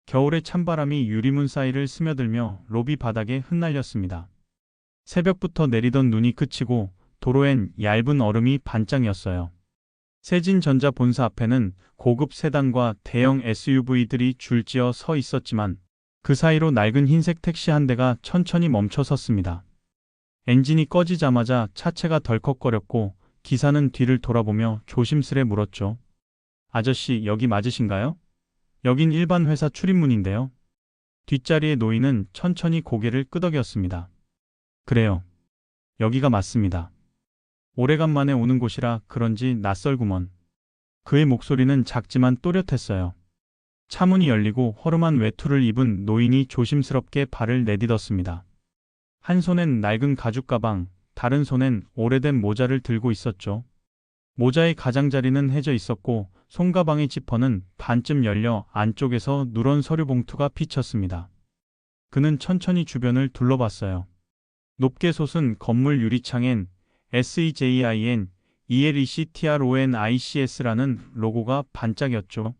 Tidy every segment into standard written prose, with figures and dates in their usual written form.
겨울의 찬바람이 유리문 사이를 스며들며 로비 바닥에 흩날렸습니다. 새벽부터 내리던 눈이 그치고 도로엔 얇은 얼음이 반짝였어요. 세진전자 본사 앞에는 고급 세단과 대형 SUV들이 줄지어 서 있었지만 그 사이로 낡은 흰색 택시 한 대가 천천히 멈춰 섰습니다. 엔진이 꺼지자마자 차체가 덜컥거렸고 기사는 뒤를 돌아보며 조심스레 물었죠. 아저씨, 여기 맞으신가요? 여긴 일반 회사 출입문인데요. 뒷자리의 노인은 천천히 고개를 끄덕였습니다. 그래요. 여기가 맞습니다. 오래간만에 오는 곳이라 그런지 낯설구먼. 그의 목소리는 작지만 또렷했어요. 차문이 열리고 허름한 외투를 입은 노인이 조심스럽게 발을 내딛었습니다. 한 손엔 낡은 가죽 가방, 다른 손엔 오래된 모자를 들고 있었죠. 모자의 가장자리는 해져 있었고 손가방의 지퍼는 반쯤 열려 안쪽에서 누런 서류 봉투가 비쳤습니다. 그는 천천히 주변을 둘러봤어요. 높게 솟은 건물 유리창엔 SEJIN, ELECTRONICS라는 로고가 반짝였죠.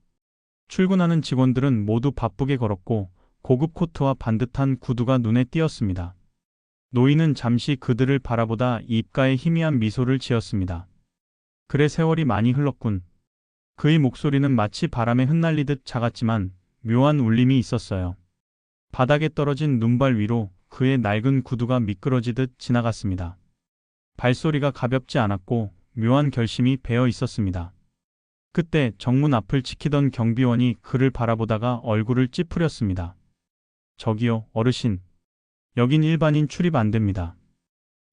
출근하는 직원들은 모두 바쁘게 걸었고 고급 코트와 반듯한 구두가 눈에 띄었습니다. 노인은 잠시 그들을 바라보다 입가에 희미한 미소를 지었습니다. 그래, 세월이 많이 흘렀군. 그의 목소리는 마치 바람에 흩날리듯 작았지만 묘한 울림이 있었어요. 바닥에 떨어진 눈발 위로 그의 낡은 구두가 미끄러지듯 지나갔습니다. 발소리가 가볍지 않았고 묘한 결심이 배어 있었습니다. 그때 정문 앞을 지키던 경비원이 그를 바라보다가 얼굴을 찌푸렸습니다. 저기요, 어르신. 여긴 일반인 출입 안 됩니다.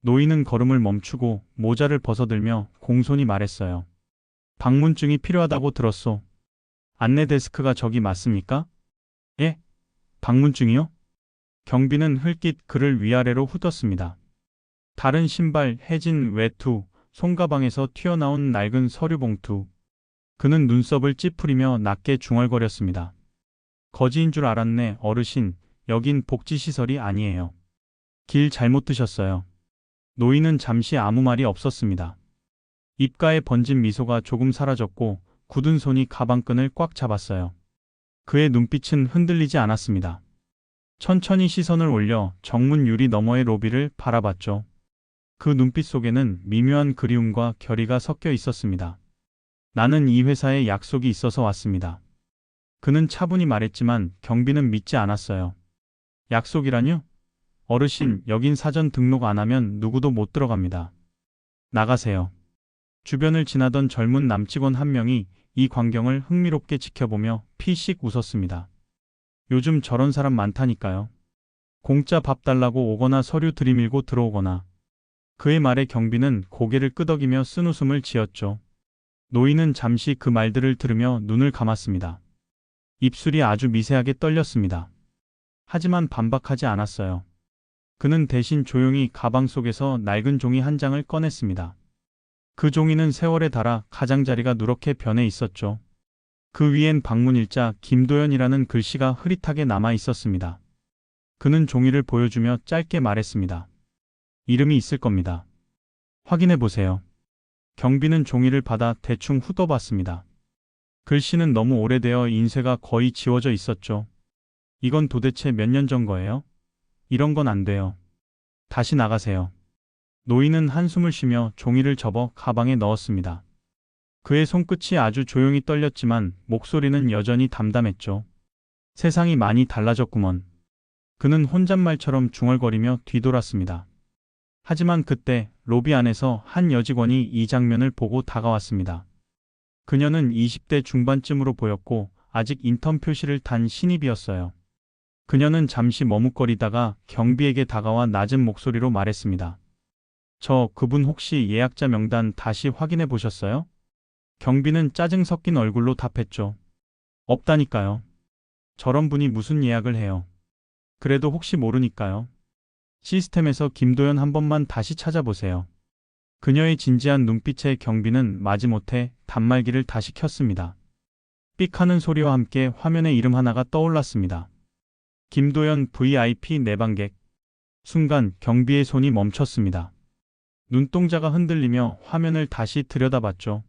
노인은 걸음을 멈추고 모자를 벗어들며 공손히 말했어요. 방문증이 필요하다고 들었소. 안내 데스크가 저기 맞습니까? 예? 방문증이요? 경비는 흘낏 그를 위아래로 훑었습니다. 다른 신발, 해진 외투, 손가방에서 튀어나온 낡은 서류 봉투. 그는 눈썹을 찌푸리며 낮게 중얼거렸습니다. 거지인 줄 알았네, 어르신. 여긴 복지시설이 아니에요. 길 잘못 드셨어요. 노인은 잠시 아무 말이 없었습니다. 입가에 번진 미소가 조금 사라졌고 굳은 손이 가방끈을 꽉 잡았어요. 그의 눈빛은 흔들리지 않았습니다. 천천히 시선을 올려 정문 유리 너머의 로비를 바라봤죠. 그 눈빛 속에는 미묘한 그리움과 결의가 섞여 있었습니다. 나는 이 회사에 약속이 있어서 왔습니다. 그는 차분히 말했지만 경비는 믿지 않았어요. 약속이라뇨? 어르신, 여긴 사전 등록 안 하면 누구도 못 들어갑니다. 나가세요. 주변을 지나던 젊은 남직원 한 명이 이 광경을 흥미롭게 지켜보며 피식 웃었습니다. 요즘 저런 사람 많다니까요. 공짜 밥 달라고 오거나 서류 들이밀고 들어오거나. 그의 말에 경비는 고개를 끄덕이며 쓴웃음을 지었죠. 노인은 잠시 그 말들을 들으며 눈을 감았습니다. 입술이 아주 미세하게 떨렸습니다. 하지만 반박하지 않았어요. 그는 대신 조용히 가방 속에서 낡은 종이 한 장을 꺼냈습니다. 그 종이는 세월에 닳아 가장자리가 누렇게 변해 있었죠. 그 위엔 방문일자 김도연이라는 글씨가 흐릿하게 남아 있었습니다. 그는 종이를 보여주며 짧게 말했습니다. 이름이 있을 겁니다. 확인해 보세요. 경비는 종이를 받아 대충 훑어봤습니다. 글씨는 너무 오래되어 인쇄가 거의 지워져 있었죠. 이건 도대체 몇 년 전 거예요? 이런 건 안 돼요. 다시 나가세요. 노인은 한숨을 쉬며 종이를 접어 가방에 넣었습니다. 그의 손끝이 아주 조용히 떨렸지만 목소리는 여전히 담담했죠. 세상이 많이 달라졌구먼. 그는 혼잣말처럼 중얼거리며 뒤돌았습니다. 하지만 그때 로비 안에서 한 여직원이 이 장면을 보고 다가왔습니다. 그녀는 20대 중반쯤으로 보였고 아직 인턴 표시를 단 신입이었어요. 그녀는 잠시 머뭇거리다가 경비에게 다가와 낮은 목소리로 말했습니다. 그분 혹시 예약자 명단 다시 확인해 보셨어요? 경비는 짜증 섞인 얼굴로 답했죠. 없다니까요. 저런 분이 무슨 예약을 해요. 그래도 혹시 모르니까요. 시스템에서 김도연 한 번만 다시 찾아보세요. 그녀의 진지한 눈빛에 경비는 마지못해 단말기를 다시 켰습니다. 삑 하는 소리와 함께 화면에 이름 하나가 떠올랐습니다. 김도연 VIP 내방객. 순간 경비의 손이 멈췄습니다. 눈동자가 흔들리며 화면을 다시 들여다봤죠.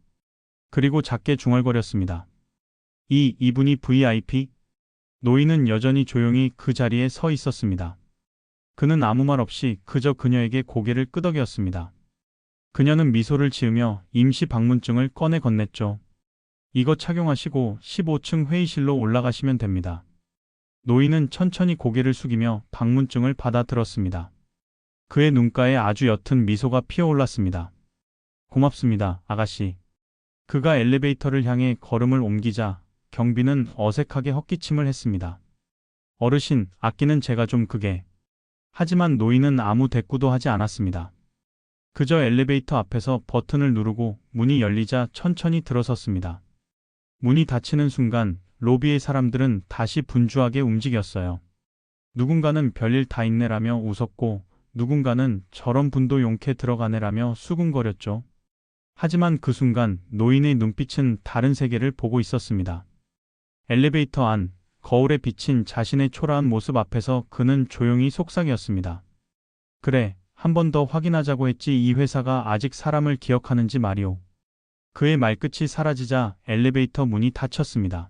그리고 작게 중얼거렸습니다. 이분이 VIP? 노인은 여전히 조용히 그 자리에 서 있었습니다. 그는 아무 말 없이 그저 그녀에게 고개를 끄덕였습니다. 그녀는 미소를 지으며 임시 방문증을 꺼내 건넸죠. 이거 착용하시고 15층 회의실로 올라가시면 됩니다. 노인은 천천히 고개를 숙이며 방문증을 받아들었습니다. 그의 눈가에 아주 옅은 미소가 피어올랐습니다. 고맙습니다, 아가씨. 그가 엘리베이터를 향해 걸음을 옮기자 경비는 어색하게 헛기침을 했습니다. 어르신, 악기는 제가 좀 그게. 하지만 노인은 아무 대꾸도 하지 않았습니다. 그저 엘리베이터 앞에서 버튼을 누르고 문이 열리자 천천히 들어섰습니다. 문이 닫히는 순간 로비의 사람들은 다시 분주하게 움직였어요. 누군가는 별일 다 있네라며 웃었고 누군가는 저런 분도 용케 들어가네라며 수군거렸죠. 하지만 그 순간 노인의 눈빛은 다른 세계를 보고 있었습니다. 엘리베이터 안, 거울에 비친 자신의 초라한 모습 앞에서 그는 조용히 속삭였습니다. 그래, 한 번 더 확인하자고 했지 이 회사가 아직 사람을 기억하는지 말이오. 그의 말끝이 사라지자 엘리베이터 문이 닫혔습니다.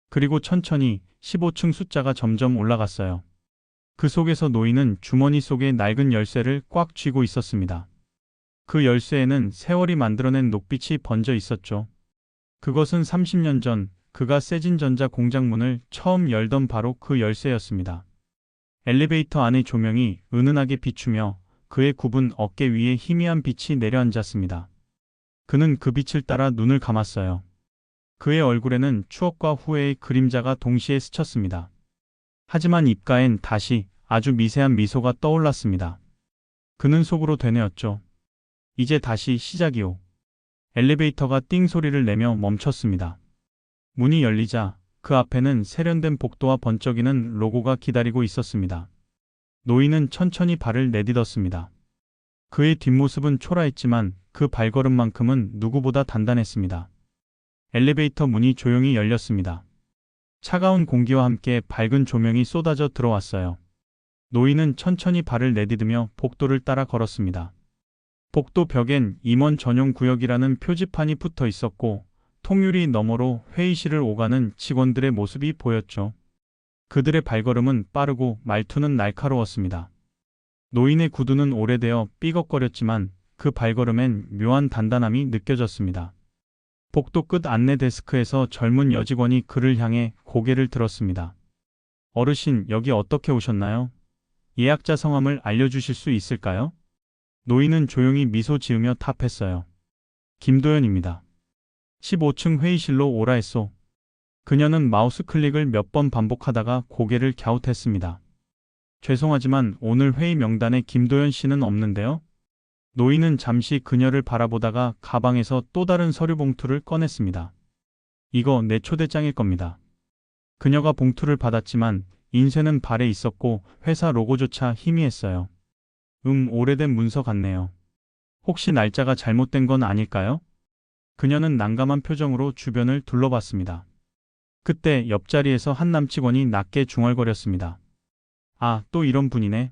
그리고 천천히 15층 숫자가 점점 올라갔어요. 그 속에서 노인은 주머니 속에 낡은 열쇠를 꽉 쥐고 있었습니다. 그 열쇠에는 세월이 만들어낸 녹빛이 번져 있었죠. 그것은 30년 전 그가 세진전자 공장 문을 처음 열던 바로 그 열쇠였습니다. 엘리베이터 안의 조명이 은은하게 비추며 그의 굽은 어깨 위에 희미한 빛이 내려앉았습니다. 그는 그 빛을 따라 눈을 감았어요. 그의 얼굴에는 추억과 후회의 그림자가 동시에 스쳤습니다. 하지만 입가엔 다시 아주 미세한 미소가 떠올랐습니다. 그는 속으로 되뇌었죠. 이제 다시 시작이오. 엘리베이터가 띵 소리를 내며 멈췄습니다. 문이 열리자 그 앞에는 세련된 복도와 번쩍이는 로고가 기다리고 있었습니다. 노인은 천천히 발을 내딛었습니다. 그의 뒷모습은 초라했지만 그 발걸음만큼은 누구보다 단단했습니다. 엘리베이터 문이 조용히 열렸습니다. 차가운 공기와 함께 밝은 조명이 쏟아져 들어왔어요. 노인은 천천히 발을 내디디며 복도를 따라 걸었습니다. 복도 벽엔 임원 전용 구역이라는 표지판이 붙어 있었고 통유리 너머로 회의실을 오가는 직원들의 모습이 보였죠. 그들의 발걸음은 빠르고 말투는 날카로웠습니다. 노인의 구두는 오래되어 삐걱거렸지만 그 발걸음엔 묘한 단단함이 느껴졌습니다. 복도 끝 안내 데스크에서 젊은 여직원이 그를 향해 고개를 들었습니다. 어르신, 여기 어떻게 오셨나요? 예약자 성함을 알려주실 수 있을까요? 노인은 조용히 미소 지으며 답했어요. 김도연입니다. 15층 회의실로 오라 했소. 그녀는 마우스 클릭을 몇 번 반복하다가 고개를 갸웃했습니다. 죄송하지만 오늘 회의 명단에 김도연 씨는 없는데요? 노인은 잠시 그녀를 바라보다가 가방에서 또 다른 서류 봉투를 꺼냈습니다. 이거 내 초대장일 겁니다. 그녀가 봉투를 받았지만 인쇄는 발에 있었고 회사 로고조차 희미했어요. 오래된 문서 같네요. 혹시 날짜가 잘못된 건 아닐까요? 그녀는 난감한 표정으로 주변을 둘러봤습니다. 그때 옆자리에서 한 남직원이 낮게 중얼거렸습니다. 아, 또 이런 분이네.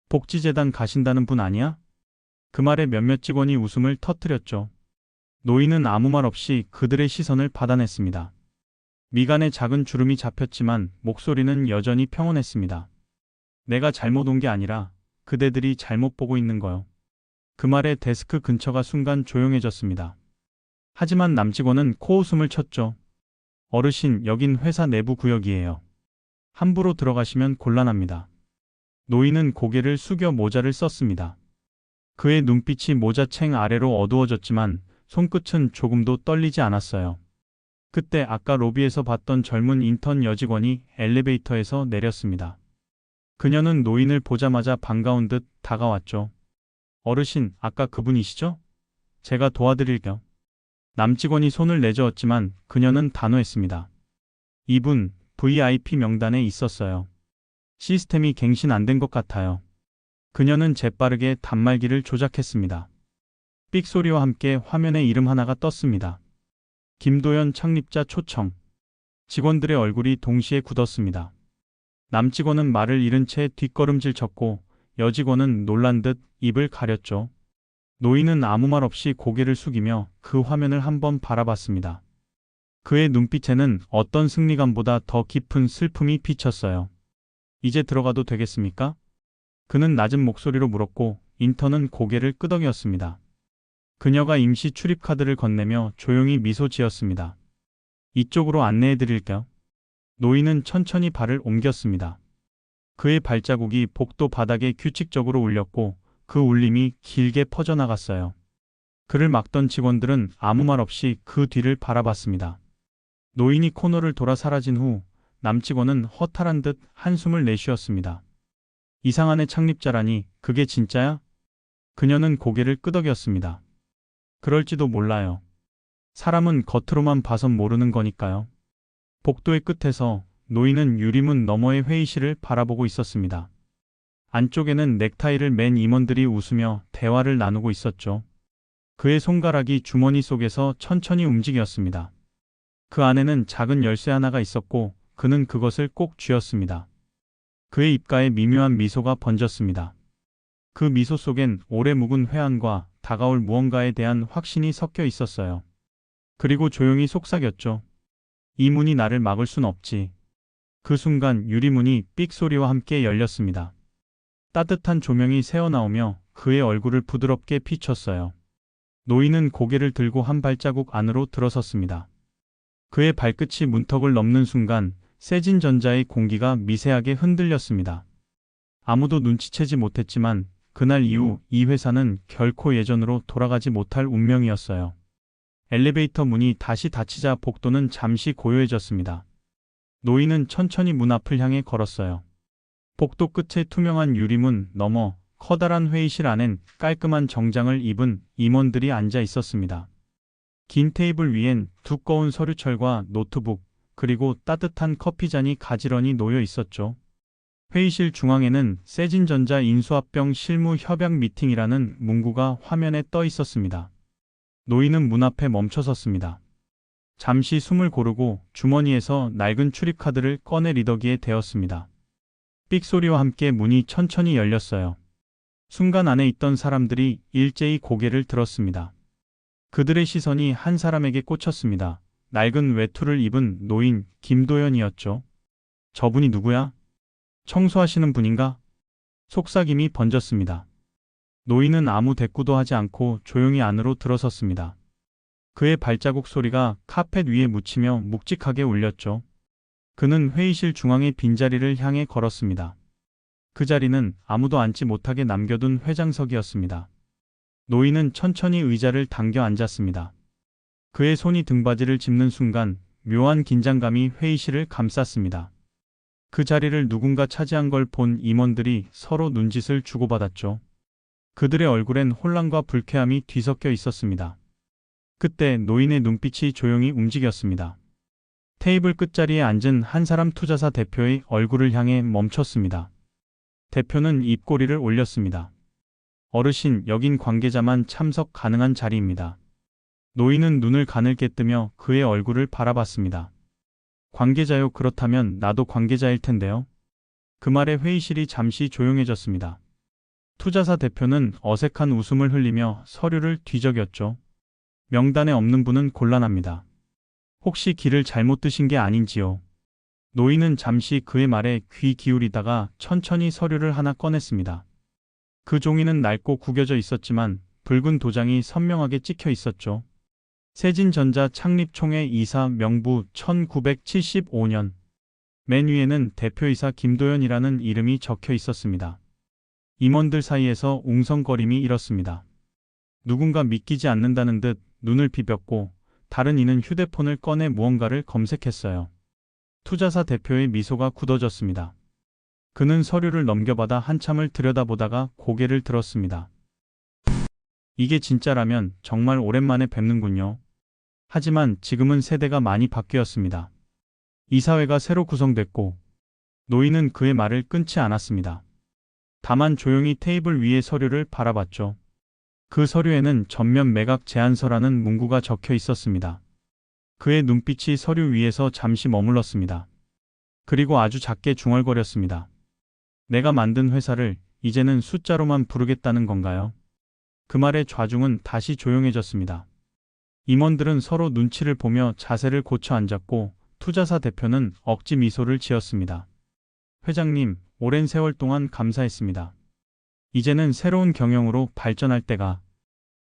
복지재단 가신다는 분 아니야? 그 말에 몇몇 직원이 웃음을 터뜨렸죠. 노인은 아무 말 없이 그들의 시선을 받아냈습니다. 미간에 작은 주름이 잡혔지만 목소리는 여전히 평온했습니다. 내가 잘못 온 게 아니라 그대들이 잘못 보고 있는 거요. 그 말에 데스크 근처가 순간 조용해졌습니다. 하지만 남직원은 코웃음을 쳤죠. 어르신, 여긴 회사 내부 구역이에요. 함부로 들어가시면 곤란합니다. 노인은 고개를 숙여 모자를 썼습니다. 그의 눈빛이 모자챙 아래로 어두워졌지만 손끝은 조금도 떨리지 않았어요. 그때 아까 로비에서 봤던 젊은 인턴 여직원이 엘리베이터에서 내렸습니다. 그녀는 노인을 보자마자 반가운 듯 다가왔죠. 어르신, 아까 그분이시죠? 제가 도와드릴게요. 남직원이 손을 내저었지만 그녀는 단호했습니다. 이분 VIP 명단에 있었어요. 시스템이 갱신 안 된 것 같아요. 그녀는 재빠르게 단말기를 조작했습니다. 삑 소리와 함께 화면에 이름 하나가 떴습니다. 김도연 창립자 초청. 직원들의 얼굴이 동시에 굳었습니다. 남직원은 말을 잃은 채 뒷걸음질 쳤고 여직원은 놀란 듯 입을 가렸죠. 노인은 아무 말 없이 고개를 숙이며 그 화면을 한번 바라봤습니다. 그의 눈빛에는 어떤 승리감보다 더 깊은 슬픔이 비쳤어요. 이제 들어가도 되겠습니까? 그는 낮은 목소리로 물었고 인턴은 고개를 끄덕였습니다. 그녀가 임시 출입 카드를 건네며 조용히 미소 지었습니다. 이쪽으로 안내해 드릴게요. 노인은 천천히 발을 옮겼습니다. 그의 발자국이 복도 바닥에 규칙적으로 울렸고 그 울림이 길게 퍼져나갔어요. 그를 막던 직원들은 아무 말 없이 그 뒤를 바라봤습니다. 노인이 코너를 돌아 사라진 후 남직원은 허탈한 듯 한숨을 내쉬었습니다. 이상한의 창립자라니 그게 진짜야? 그녀는 고개를 끄덕였습니다. 그럴지도 몰라요. 사람은 겉으로만 봐선 모르는 거니까요. 복도의 끝에서 노인은 유리문 너머의 회의실을 바라보고 있었습니다. 안쪽에는 넥타이를 맨 임원들이 웃으며 대화를 나누고 있었죠. 그의 손가락이 주머니 속에서 천천히 움직였습니다. 그 안에는 작은 열쇠 하나가 있었고 그는 그것을 꼭 쥐었습니다. 그의 입가에 미묘한 미소가 번졌습니다. 그 미소 속엔 오래 묵은 회한과 다가올 무언가에 대한 확신이 섞여 있었어요. 그리고 조용히 속삭였죠. 이 문이 나를 막을 순 없지. 그 순간 유리문이 삑 소리와 함께 열렸습니다. 따뜻한 조명이 새어나오며 그의 얼굴을 부드럽게 비췄어요. 노인은 고개를 들고 한 발자국 안으로 들어섰습니다. 그의 발끝이 문턱을 넘는 순간 세진전자의 공기가 미세하게 흔들렸습니다. 아무도 눈치채지 못했지만 그날 이후 이 회사는 결코 예전으로 돌아가지 못할 운명이었어요. 엘리베이터 문이 다시 닫히자 복도는 잠시 고요해졌습니다. 노인은 천천히 문 앞을 향해 걸었어요. 복도 끝에 투명한 유리문 너머 커다란 회의실 안엔 깔끔한 정장을 입은 임원들이 앉아 있었습니다. 긴 테이블 위엔 두꺼운 서류철과 노트북, 그리고 따뜻한 커피잔이 가지런히 놓여 있었죠. 회의실 중앙에는 세진전자 인수합병 실무 협약 미팅이라는 문구가 화면에 떠 있었습니다. 노인은 문 앞에 멈춰섰습니다. 잠시 숨을 고르고 주머니에서 낡은 출입카드를 꺼내 리더기에 대었습니다. 삑 소리와 함께 문이 천천히 열렸어요. 순간 안에 있던 사람들이 일제히 고개를 들었습니다. 그들의 시선이 한 사람에게 꽂혔습니다. 낡은 외투를 입은 노인 김도연이었죠. 저분이 누구야? 청소하시는 분인가? 속삭임이 번졌습니다. 노인은 아무 대꾸도 하지 않고 조용히 안으로 들어섰습니다. 그의 발자국 소리가 카펫 위에 묻히며 묵직하게 울렸죠. 그는 회의실 중앙의 빈자리를 향해 걸었습니다. 그 자리는 아무도 앉지 못하게 남겨둔 회장석이었습니다. 노인은 천천히 의자를 당겨 앉았습니다. 그의 손이 등받이를 짚는 순간 묘한 긴장감이 회의실을 감쌌습니다. 그 자리를 누군가 차지한 걸 본 임원들이 서로 눈짓을 주고받았죠. 그들의 얼굴엔 혼란과 불쾌함이 뒤섞여 있었습니다. 그때 노인의 눈빛이 조용히 움직였습니다. 테이블 끝자리에 앉은 한 사람 투자사 대표의 얼굴을 향해 멈췄습니다. 대표는 입꼬리를 올렸습니다. 어르신, 여긴 관계자만 참석 가능한 자리입니다. 노인은 눈을 가늘게 뜨며 그의 얼굴을 바라봤습니다. 관계자요? 그렇다면 나도 관계자일 텐데요. 그 말에 회의실이 잠시 조용해졌습니다. 투자사 대표는 어색한 웃음을 흘리며 서류를 뒤적였죠. 명단에 없는 분은 곤란합니다. 혹시 길을 잘못 드신 게 아닌지요? 노인은 잠시 그의 말에 귀 기울이다가 천천히 서류를 하나 꺼냈습니다. 그 종이는 낡고 구겨져 있었지만 붉은 도장이 선명하게 찍혀 있었죠. 세진전자 창립 총회 이사 명부 1975년. 맨 위에는 대표이사 김도연이라는 이름이 적혀 있었습니다. 임원들 사이에서 웅성거림이 일었습니다. 누군가 믿기지 않는다는 듯 눈을 비볐고 다른 이는 휴대폰을 꺼내 무언가를 검색했어요. 투자사 대표의 미소가 굳어졌습니다. 그는 서류를 넘겨받아 한참을 들여다보다가 고개를 들었습니다. 이게 진짜라면 정말 오랜만에 뵙는군요. 하지만 지금은 세대가 많이 바뀌었습니다. 이사회가 새로 구성됐고 노인은 그의 말을 끊지 않았습니다. 다만 조용히 테이블 위의 서류를 바라봤죠. 그 서류에는 전면 매각 제안서라는 문구가 적혀 있었습니다. 그의 눈빛이 서류 위에서 잠시 머물렀습니다. 그리고 아주 작게 중얼거렸습니다. 내가 만든 회사를 이제는 숫자로만 부르겠다는 건가요? 그 말의 좌중은 다시 조용해졌습니다. 임원들은 서로 눈치를 보며 자세를 고쳐 앉았고 투자사 대표는 억지 미소를 지었습니다. 회장님, 오랜 세월 동안 감사했습니다. 이제는 새로운 경영으로 발전할 때가.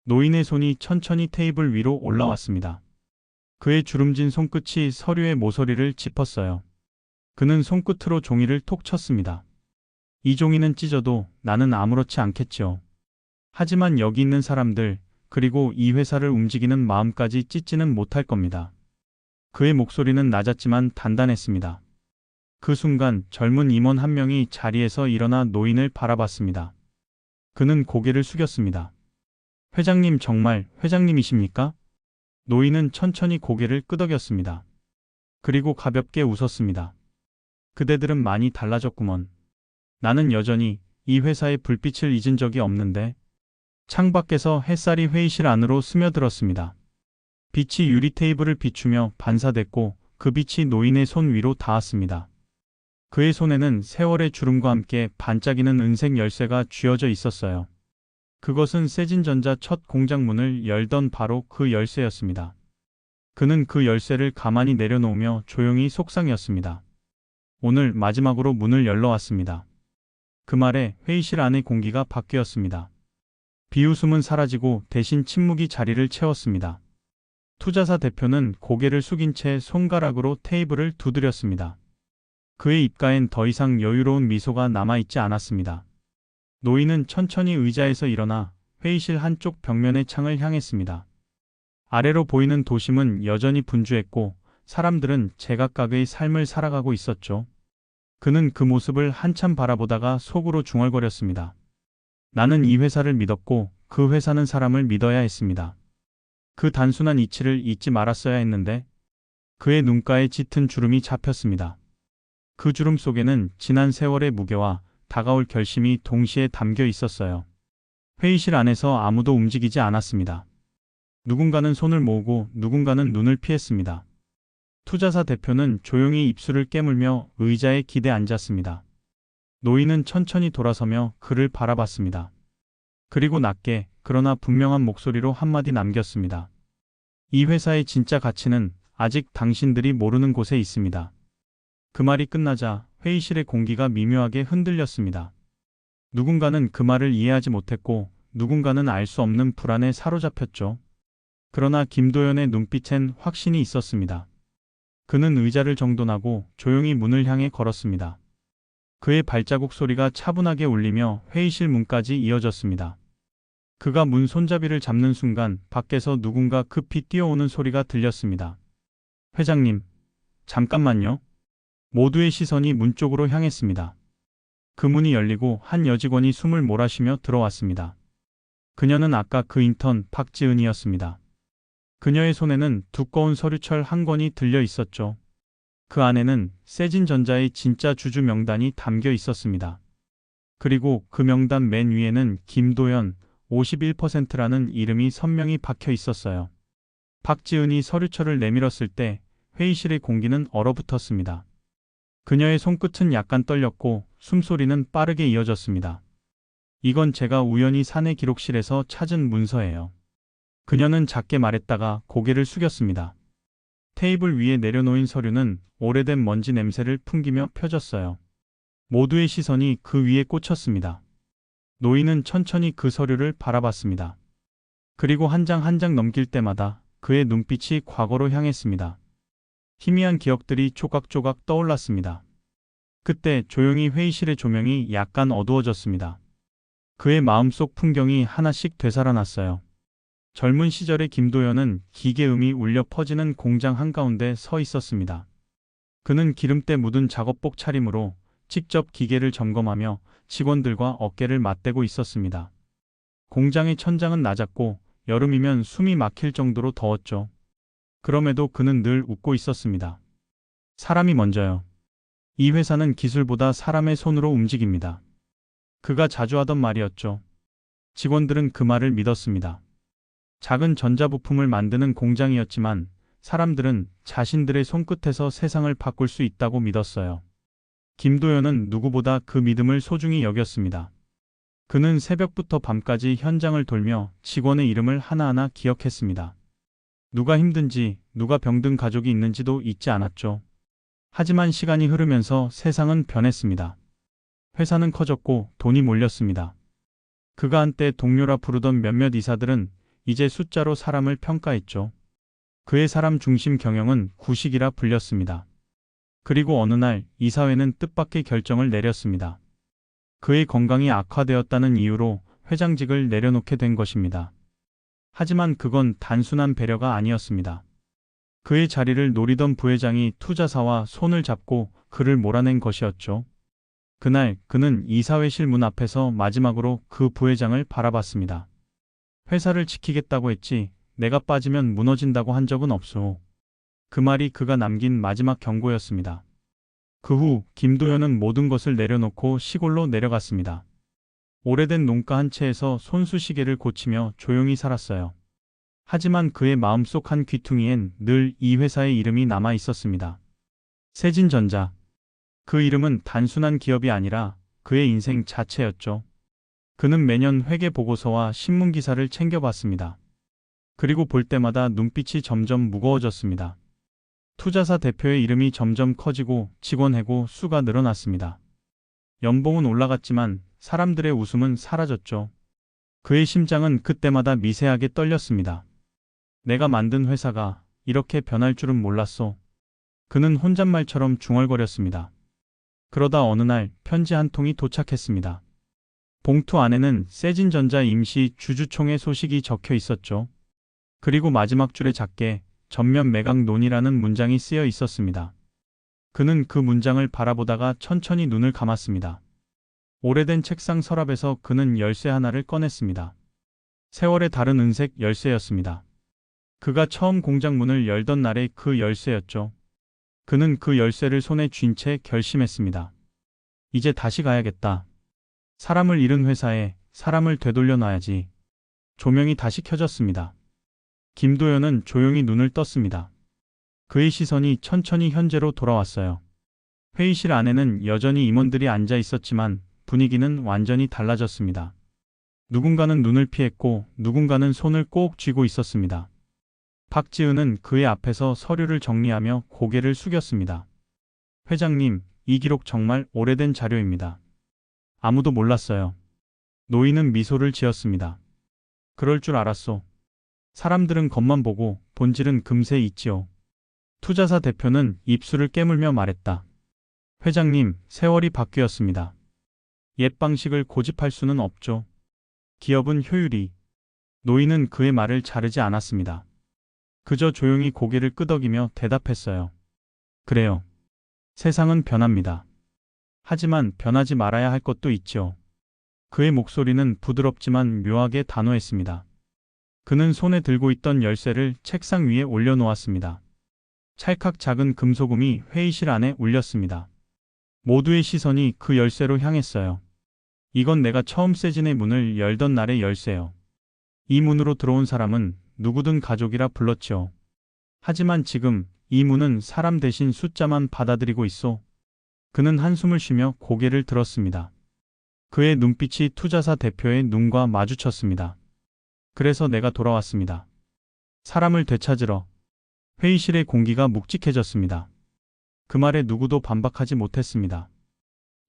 노인의 손이 천천히 테이블 위로 올라왔습니다. 그의 주름진 손끝이 서류의 모서리를 짚었어요. 그는 손끝으로 종이를 톡 쳤습니다. 이 종이는 찢어도 나는 아무렇지 않겠지요. 하지만 여기 있는 사람들, 그리고 이 회사를 움직이는 마음까지 찢지는 못할 겁니다. 그의 목소리는 낮았지만 단단했습니다. 그 순간 젊은 임원 한 명이 자리에서 일어나 노인을 바라봤습니다. 그는 고개를 숙였습니다. 회장님, 정말 회장님이십니까? 노인은 천천히 고개를 끄덕였습니다. 그리고 가볍게 웃었습니다. 그대들은 많이 달라졌구먼. 나는 여전히 이 회사의 불빛을 잊은 적이 없는데. 창밖에서 햇살이 회의실 안으로 스며들었습니다. 빛이 유리 테이블을 비추며 반사됐고 그 빛이 노인의 손 위로 닿았습니다. 그의 손에는 세월의 주름과 함께 반짝이는 은색 열쇠가 쥐어져 있었어요. 그것은 세진전자 첫 공장 문을 열던 바로 그 열쇠였습니다. 그는 그 열쇠를 가만히 내려놓으며 조용히 속상이었습니다. 오늘 마지막으로 문을 열러왔습니다. 그 말에 회의실 안의 공기가 바뀌었습니다. 비웃음은 사라지고 대신 침묵이 자리를 채웠습니다. 투자사 대표는 고개를 숙인 채 손가락으로 테이블을 두드렸습니다. 그의 입가엔 더 이상 여유로운 미소가 남아있지 않았습니다. 노인은 천천히 의자에서 일어나 회의실 한쪽 벽면의 창을 향했습니다. 아래로 보이는 도심은 여전히 분주했고 사람들은 제각각의 삶을 살아가고 있었죠. 그는 그 모습을 한참 바라보다가 속으로 중얼거렸습니다. 나는 이 회사를 믿었고 그 회사는 사람을 믿어야 했습니다. 그 단순한 이치를 잊지 말았어야 했는데. 그의 눈가에 짙은 주름이 잡혔습니다. 그 주름 속에는 지난 세월의 무게와 다가올 결심이 동시에 담겨 있었어요. 회의실 안에서 아무도 움직이지 않았습니다. 누군가는 손을 모으고 누군가는 눈을 피했습니다. 투자사 대표는 조용히 입술을 깨물며 의자에 기대 앉았습니다. 노인은 천천히 돌아서며 그를 바라봤습니다. 그리고 낮게 그러나 분명한 목소리로 한마디 남겼습니다. 이 회사의 진짜 가치는 아직 당신들이 모르는 곳에 있습니다. 그 말이 끝나자 회의실의 공기가 미묘하게 흔들렸습니다. 누군가는 그 말을 이해하지 못했고 누군가는 알 수 없는 불안에 사로잡혔죠. 그러나 김도연의 눈빛엔 확신이 있었습니다. 그는 의자를 정돈하고 조용히 문을 향해 걸었습니다. 그의 발자국 소리가 차분하게 울리며 회의실 문까지 이어졌습니다. 그가 문 손잡이를 잡는 순간 밖에서 누군가 급히 뛰어오는 소리가 들렸습니다. 회장님, 잠깐만요. 모두의 시선이 문 쪽으로 향했습니다. 그 문이 열리고 한 여직원이 숨을 몰아쉬며 들어왔습니다. 그녀는 아까 그 인턴 박지은이었습니다. 그녀의 손에는 두꺼운 서류철 한 권이 들려 있었죠. 그 안에는 세진전자의 진짜 주주 명단이 담겨 있었습니다. 그리고 그 명단 맨 위에는 김도연 51%라는 이름이 선명히 박혀 있었어요. 박지은이 서류철을 내밀었을 때 회의실의 공기는 얼어붙었습니다. 그녀의 손끝은 약간 떨렸고 숨소리는 빠르게 이어졌습니다. 이건 제가 우연히 사내 기록실에서 찾은 문서예요. 그녀는 작게 말했다가 고개를 숙였습니다. 테이블 위에 내려놓인 서류는 오래된 먼지 냄새를 풍기며 펴졌어요. 모두의 시선이 그 위에 꽂혔습니다. 노인은 천천히 그 서류를 바라봤습니다. 그리고 한 장 한 장 넘길 때마다 그의 눈빛이 과거로 향했습니다. 희미한 기억들이 조각조각 떠올랐습니다. 그때 조용히 회의실의 조명이 약간 어두워졌습니다. 그의 마음속 풍경이 하나씩 되살아났어요. 젊은 시절의 김도연은 기계음이 울려 퍼지는 공장 한가운데 서 있었습니다. 그는 기름때 묻은 작업복 차림으로 직접 기계를 점검하며 직원들과 어깨를 맞대고 있었습니다. 공장의 천장은 낮았고 여름이면 숨이 막힐 정도로 더웠죠. 그럼에도 그는 늘 웃고 있었습니다. 사람이 먼저요. 이 회사는 기술보다 사람의 손으로 움직입니다. 그가 자주 하던 말이었죠. 직원들은 그 말을 믿었습니다. 작은 전자부품을 만드는 공장이었지만 사람들은 자신들의 손끝에서 세상을 바꿀 수 있다고 믿었어요. 김도연은 누구보다 그 믿음을 소중히 여겼습니다. 그는 새벽부터 밤까지 현장을 돌며 직원의 이름을 하나하나 기억했습니다. 누가 힘든지, 누가 병든 가족이 있는지도 잊지 않았죠. 하지만 시간이 흐르면서 세상은 변했습니다. 회사는 커졌고 돈이 몰렸습니다. 그가 한때 동료라 부르던 몇몇 이사들은 이제 숫자로 사람을 평가했죠. 그의 사람 중심 경영은 구식이라 불렸습니다. 그리고 어느 날 이사회는 뜻밖의 결정을 내렸습니다. 그의 건강이 악화되었다는 이유로 회장직을 내려놓게 된 것입니다. 하지만 그건 단순한 배려가 아니었습니다. 그의 자리를 노리던 부회장이 투자사와 손을 잡고 그를 몰아낸 것이었죠. 그날 그는 이사회실 문 앞에서 마지막으로 그 부회장을 바라봤습니다. 회사를 지키겠다고 했지 내가 빠지면 무너진다고 한 적은 없소. 그 말이 그가 남긴 마지막 경고였습니다. 그 후 김도현은 모든 것을 내려놓고 시골로 내려갔습니다. 오래된 농가 한 채에서 손수시계를 고치며 조용히 살았어요. 하지만 그의 마음속 한 귀퉁이엔 늘 이 회사의 이름이 남아 있었습니다. 세진전자. 그 이름은 단순한 기업이 아니라 그의 인생 자체였죠. 그는 매년 회계 보고서와 신문 기사를 챙겨봤습니다. 그리고 볼 때마다 눈빛이 점점 무거워졌습니다. 투자사 대표의 이름이 점점 커지고 직원 해고 수가 늘어났습니다. 연봉은 올라갔지만 사람들의 웃음은 사라졌죠. 그의 심장은 그때마다 미세하게 떨렸습니다. 내가 만든 회사가 이렇게 변할 줄은 몰랐소. 그는 혼잣말처럼 중얼거렸습니다. 그러다 어느 날 편지 한 통이 도착했습니다. 봉투 안에는 세진전자 임시 주주총회 소식이 적혀 있었죠. 그리고 마지막 줄에 작게 전면 매각 논의라는 문장이 쓰여 있었습니다. 그는 그 문장을 바라보다가 천천히 눈을 감았습니다. 오래된 책상 서랍에서 그는 열쇠 하나를 꺼냈습니다. 세월의 다른 은색 열쇠였습니다. 그가 처음 공장 문을 열던 날의 그 열쇠였죠. 그는 그 열쇠를 손에 쥔 채 결심했습니다. 이제 다시 가야겠다. 사람을 잃은 회사에 사람을 되돌려 놔야지. 조명이 다시 켜졌습니다. 김도현은 조용히 눈을 떴습니다. 그의 시선이 천천히 현재로 돌아왔어요. 회의실 안에는 여전히 임원들이 앉아 있었지만 분위기는 완전히 달라졌습니다. 누군가는 눈을 피했고 누군가는 손을 꼭 쥐고 있었습니다. 박지은은 그의 앞에서 서류를 정리하며 고개를 숙였습니다. 회장님, 이 기록 정말 오래된 자료입니다. 아무도 몰랐어요. 노인은 미소를 지었습니다. 그럴 줄 알았소. 사람들은 겉만 보고 본질은 금세 잊지요. 투자사 대표는 입술을 깨물며 말했다. 회장님, 세월이 바뀌었습니다. 옛 방식을 고집할 수는 없죠. 기업은 효율이. 노인은 그의 말을 자르지 않았습니다. 그저 조용히 고개를 끄덕이며 대답했어요. 그래요. 세상은 변합니다. 하지만 변하지 말아야 할 것도 있죠. 그의 목소리는 부드럽지만 묘하게 단호했습니다. 그는 손에 들고 있던 열쇠를 책상 위에 올려놓았습니다. 찰칵 작은 금소금이 회의실 안에 울렸습니다. 모두의 시선이 그 열쇠로 향했어요. 이건 내가 처음 세진의 문을 열던 날의 열쇠요. 이 문으로 들어온 사람은 누구든 가족이라 불렀지요. 하지만 지금 이 문은 사람 대신 숫자만 받아들이고 있어. 그는 한숨을 쉬며 고개를 들었습니다. 그의 눈빛이 투자사 대표의 눈과 마주쳤습니다. 그래서 내가 돌아왔습니다. 사람을 되찾으러. 회의실의 공기가 묵직해졌습니다. 그 말에 누구도 반박하지 못했습니다.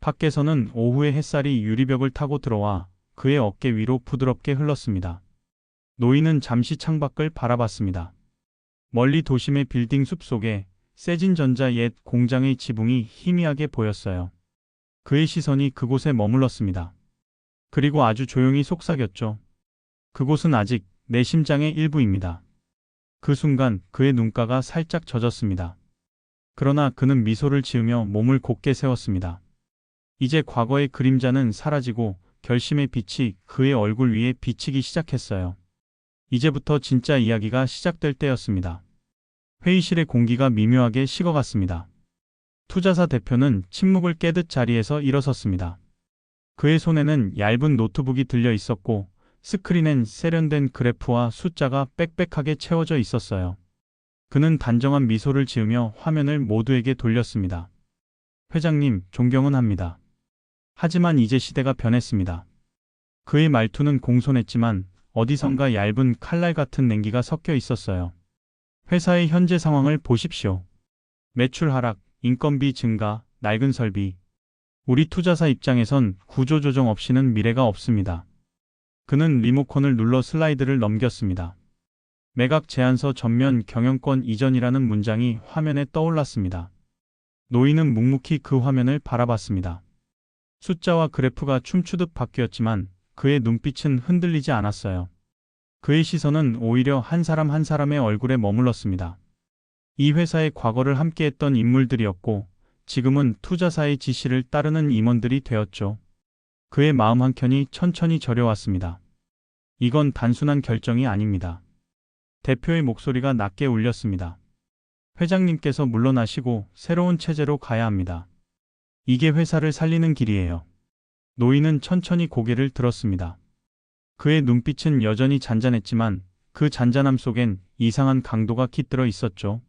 밖에서는 오후의 햇살이 유리벽을 타고 들어와 그의 어깨 위로 부드럽게 흘렀습니다. 노인은 잠시 창밖을 바라봤습니다. 멀리 도심의 빌딩 숲 속에 세진전자 옛 공장의 지붕이 희미하게 보였어요. 그의 시선이 그곳에 머물렀습니다. 그리고 아주 조용히 속삭였죠. 그곳은 아직 내 심장의 일부입니다. 그 순간 그의 눈가가 살짝 젖었습니다. 그러나 그는 미소를 지으며 몸을 곧게 세웠습니다. 이제 과거의 그림자는 사라지고 결심의 빛이 그의 얼굴 위에 비치기 시작했어요. 이제부터 진짜 이야기가 시작될 때였습니다. 회의실의 공기가 미묘하게 식어갔습니다. 투자사 대표는 침묵을 깨듯 자리에서 일어섰습니다. 그의 손에는 얇은 노트북이 들려 있었고 스크린엔 세련된 그래프와 숫자가 빽빽하게 채워져 있었어요. 그는 단정한 미소를 지으며 화면을 모두에게 돌렸습니다. 회장님, 존경은 합니다. 하지만 이제 시대가 변했습니다. 그의 말투는 공손했지만 어디선가 얇은 칼날 같은 냉기가 섞여 있었어요. 회사의 현재 상황을 보십시오. 매출 하락, 인건비 증가, 낡은 설비. 우리 투자사 입장에선 구조조정 없이는 미래가 없습니다. 그는 리모컨을 눌러 슬라이드를 넘겼습니다. 매각 제안서 전면 경영권 이전이라는 문장이 화면에 떠올랐습니다. 노인은 묵묵히 그 화면을 바라봤습니다. 숫자와 그래프가 춤추듯 바뀌었지만 그의 눈빛은 흔들리지 않았어요. 그의 시선은 오히려 한 사람 한 사람의 얼굴에 머물렀습니다. 이 회사의 과거를 함께했던 인물들이었고 지금은 투자사의 지시를 따르는 임원들이 되었죠. 그의 마음 한켠이 천천히 저려왔습니다. 이건 단순한 결정이 아닙니다. 대표의 목소리가 낮게 울렸습니다. 회장님께서 물러나시고 새로운 체제로 가야 합니다. 이게 회사를 살리는 길이에요. 노인은 천천히 고개를 들었습니다. 그의 눈빛은 여전히 잔잔했지만 그 잔잔함 속엔 이상한 강도가 깃들어 있었죠.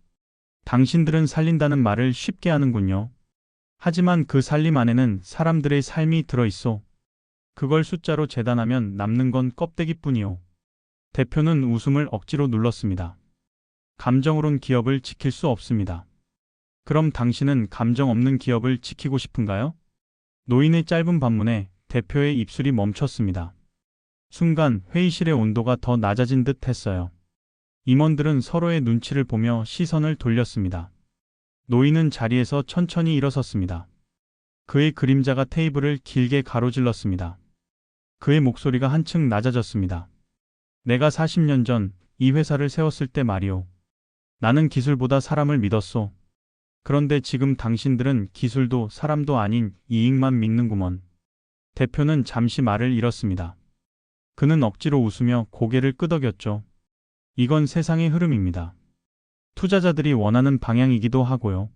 당신들은 살린다는 말을 쉽게 하는군요. 하지만 그 살림 안에는 사람들의 삶이 들어있어. 그걸 숫자로 재단하면 남는 건 껍데기뿐이요. 대표는 웃음을 억지로 눌렀습니다. 감정으론 기업을 지킬 수 없습니다. 그럼 당신은 감정 없는 기업을 지키고 싶은가요? 노인의 짧은 반문에 대표의 입술이 멈췄습니다. 순간 회의실의 온도가 더 낮아진 듯 했어요. 임원들은 서로의 눈치를 보며 시선을 돌렸습니다. 노인은 자리에서 천천히 일어섰습니다. 그의 그림자가 테이블을 길게 가로질렀습니다. 그의 목소리가 한층 낮아졌습니다. 내가 40년 전 이 회사를 세웠을 때 말이오. 나는 기술보다 사람을 믿었소. 그런데 지금 당신들은 기술도 사람도 아닌 이익만 믿는구먼. 대표는 잠시 말을 잃었습니다. 그는 억지로 웃으며 고개를 끄덕였죠. 이건 세상의 흐름입니다. 투자자들이 원하는 방향이기도 하고요.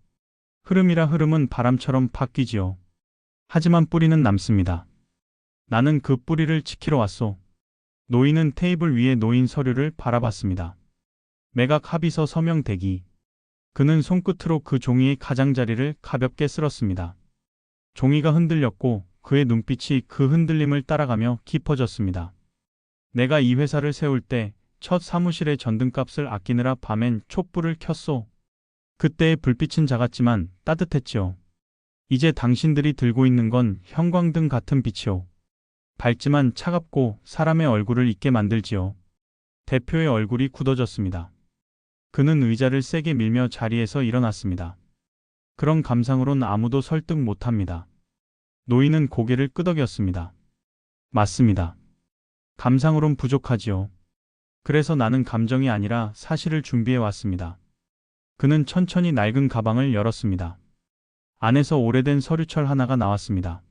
흐름은 바람처럼 바뀌지요. 하지만 뿌리는 남습니다. 나는 그 뿌리를 지키러 왔소. 노인은 테이블 위에 놓인 서류를 바라봤습니다. 매각 합의서 서명 대기. 그는 손끝으로 그 종이의 가장자리를 가볍게 쓸었습니다. 종이가 흔들렸고 그의 눈빛이 그 흔들림을 따라가며 깊어졌습니다. 내가 이 회사를 세울 때 첫 사무실의 전등값을 아끼느라 밤엔 촛불을 켰소. 그때의 불빛은 작았지만 따뜻했지요. 이제 당신들이 들고 있는 건 형광등 같은 빛이요. 밝지만 차갑고 사람의 얼굴을 잊게 만들지요. 대표의 얼굴이 굳어졌습니다. 그는 의자를 세게 밀며 자리에서 일어났습니다. 그런 감상으론 아무도 설득 못합니다. 노인은 고개를 끄덕였습니다. 맞습니다. 감상으론 부족하지요. 그래서 나는 감정이 아니라 사실을 준비해 왔습니다. 그는 천천히 낡은 가방을 열었습니다. 안에서 오래된 서류철 하나가 나왔습니다.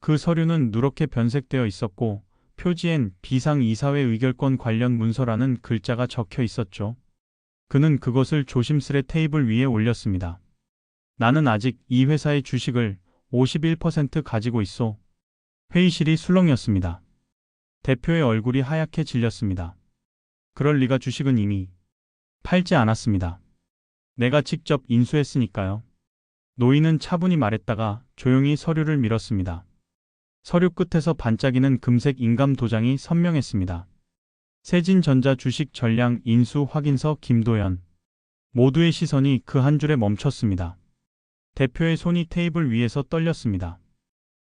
그 서류는 누렇게 변색되어 있었고 표지엔 비상이사회 의결권 관련 문서라는 글자가 적혀 있었죠. 그는 그것을 조심스레 테이블 위에 올렸습니다. 나는 아직 이 회사의 주식을 51% 가지고 있어. 회의실이 술렁였습니다. 대표의 얼굴이 하얗게 질렸습니다. 그럴 리가 주식은 이미 팔지 않았습니다. 내가 직접 인수했으니까요. 노인은 차분히 말했다가 조용히 서류를 밀었습니다. 서류 끝에서 반짝이는 금색 인감 도장이 선명했습니다. 세진전자 주식 전량 인수 확인서 김도연. 모두의 시선이 그 한 줄에 멈췄습니다. 대표의 손이 테이블 위에서 떨렸습니다.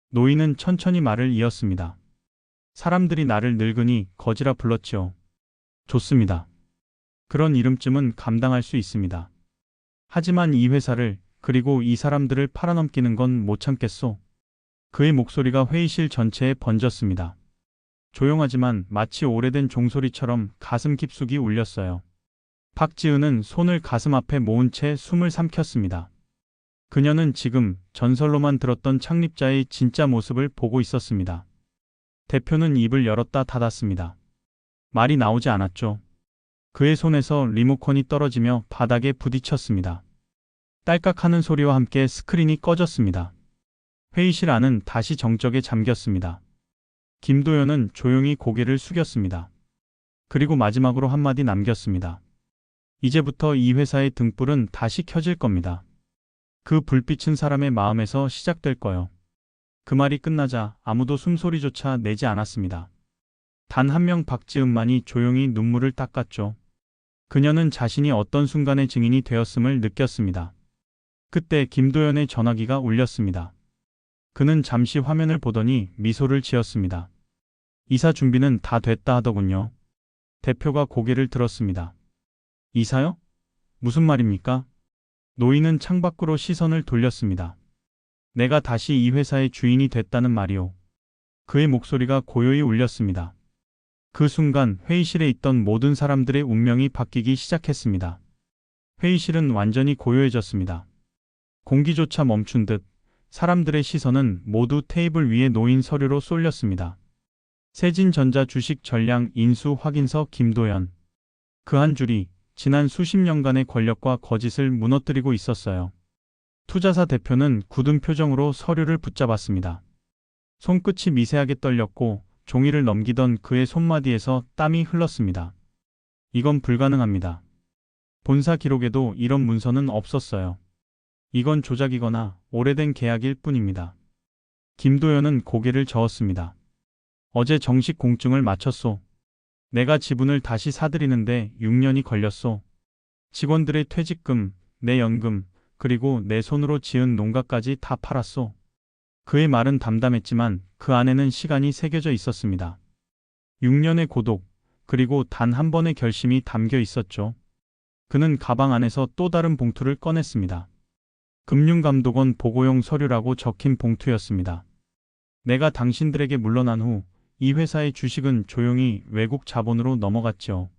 노인은 천천히 말을 이었습니다. 사람들이 나를 늙은이 거지라 불렀지요. 좋습니다. 그런 이름쯤은 감당할 수 있습니다. 하지만 이 회사를 그리고 이 사람들을 팔아넘기는 건 못 참겠소. 그의 목소리가 회의실 전체에 번졌습니다. 조용하지만 마치 오래된 종소리처럼 가슴 깊숙이 울렸어요. 박지은은 손을 가슴 앞에 모은 채 숨을 삼켰습니다. 그녀는 지금 전설로만 들었던 창립자의 진짜 모습을 보고 있었습니다. 대표는 입을 열었다 닫았습니다. 말이 나오지 않았죠. 그의 손에서 리모컨이 떨어지며 바닥에 부딪혔습니다. 딸깍하는 소리와 함께 스크린이 꺼졌습니다. 회의실 안은 다시 정적에 잠겼습니다. 김도연은 조용히 고개를 숙였습니다. 그리고 마지막으로 한마디 남겼습니다. 이제부터 이 회사의 등불은 다시 켜질 겁니다. 그 불빛은 사람의 마음에서 시작될 거요. 그 말이 끝나자 아무도 숨소리조차 내지 않았습니다. 단 한 명 박지은만이 조용히 눈물을 닦았죠. 그녀는 자신이 어떤 순간의 증인이 되었음을 느꼈습니다. 그때 김도연의 전화기가 울렸습니다. 그는 잠시 화면을 보더니 미소를 지었습니다. 이사 준비는 다 됐다 하더군요. 대표가 고개를 들었습니다. 이사요? 무슨 말입니까? 노인은 창밖으로 시선을 돌렸습니다. 내가 다시 이 회사의 주인이 됐다는 말이오. 그의 목소리가 고요히 울렸습니다. 그 순간 회의실에 있던 모든 사람들의 운명이 바뀌기 시작했습니다. 회의실은 완전히 고요해졌습니다. 공기조차 멈춘 듯 사람들의 시선은 모두 테이블 위에 놓인 서류로 쏠렸습니다. 세진전자 주식 전량 인수 확인서 김도연. 그 한 줄이 지난 수십 년간의 권력과 거짓을 무너뜨리고 있었어요. 투자사 대표는 굳은 표정으로 서류를 붙잡았습니다. 손끝이 미세하게 떨렸고 종이를 넘기던 그의 손마디에서 땀이 흘렀습니다. 이건 불가능합니다. 본사 기록에도 이런 문서는 없었어요. 이건 조작이거나 오래된 계약일 뿐입니다. 김도연은 고개를 저었습니다. 어제 정식 공증을 마쳤소. 내가 지분을 다시 사들이는데 6년이 걸렸소. 직원들의 퇴직금, 내 연금, 그리고 내 손으로 지은 농가까지 다 팔았소. 그의 말은 담담했지만 그 안에는 시간이 새겨져 있었습니다. 6년의 고독, 그리고 단 한 번의 결심이 담겨 있었죠. 그는 가방 안에서 또 다른 봉투를 꺼냈습니다. 금융감독원 보고용 서류라고 적힌 봉투였습니다. 내가 당신들에게 물러난 후 이 회사의 주식은 조용히 외국 자본으로 넘어갔죠.